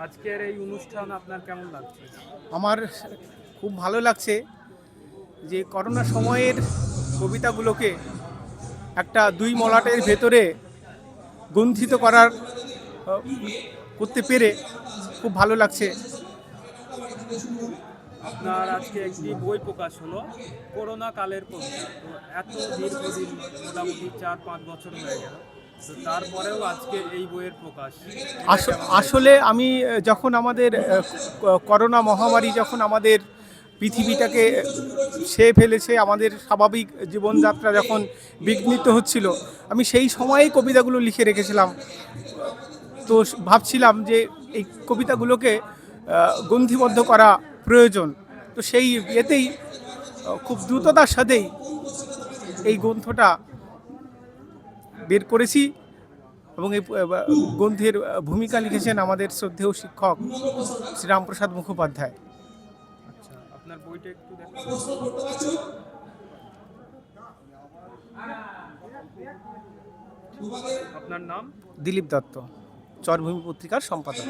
আজকের এই অনুষ্ঠান আপনার কেমন লাগছে? আমার খুব ভালো লাগছে যে করোনা সময়ের কবিতাগুলোকে একটা দুই মলাটের ভেতরে গ্রন্থিত আহ, করতে পেরে খুব ভালো লাগছে। আপনার আজকে একটি বই প্রকাশ হলো, করোনা কালের কবিতা। তো এত দীর্ঘদিন, মোটামুটি 4-5 বছর হয়ে গেল, তো তারপরেও আজকে এই বইয়ের প্রকাশ, এটা কেমন দেখছেন? আসলে আমি যখন আমাদের করোনা মহামারী যখন আমাদের পৃথিবীটাকে ছেয়ে ফেলেছে, আমাদের স্বাভাবিক জীবনযাত্রা যখন বিঘ্নিত হচ্ছিল, আমি সেই সময়েই কবিতাগুলো লিখে রেখেছিলাম। তো ভাবছিলাম যে এই কবিতাগুলোকে গ্রন্থিবদ্ধ করা প্রয়োজন। তো সেই এতেই খুব দ্রুততার সাথেই এই গ্রন্থটা বের করেছি। এবং এই গ্রন্থের ভূমিকা লিখেছেন আমাদের শ্রদ্ধেয় শিক্ষক শ্রীরামপ্রসাদ মুখোপাধ্যায়। আচ্ছা, আপনার বইটা একটু দেখুন। আপনার নাম? দিলীপ দত্ত, চরভূমি পত্রিকার সম্পাদক।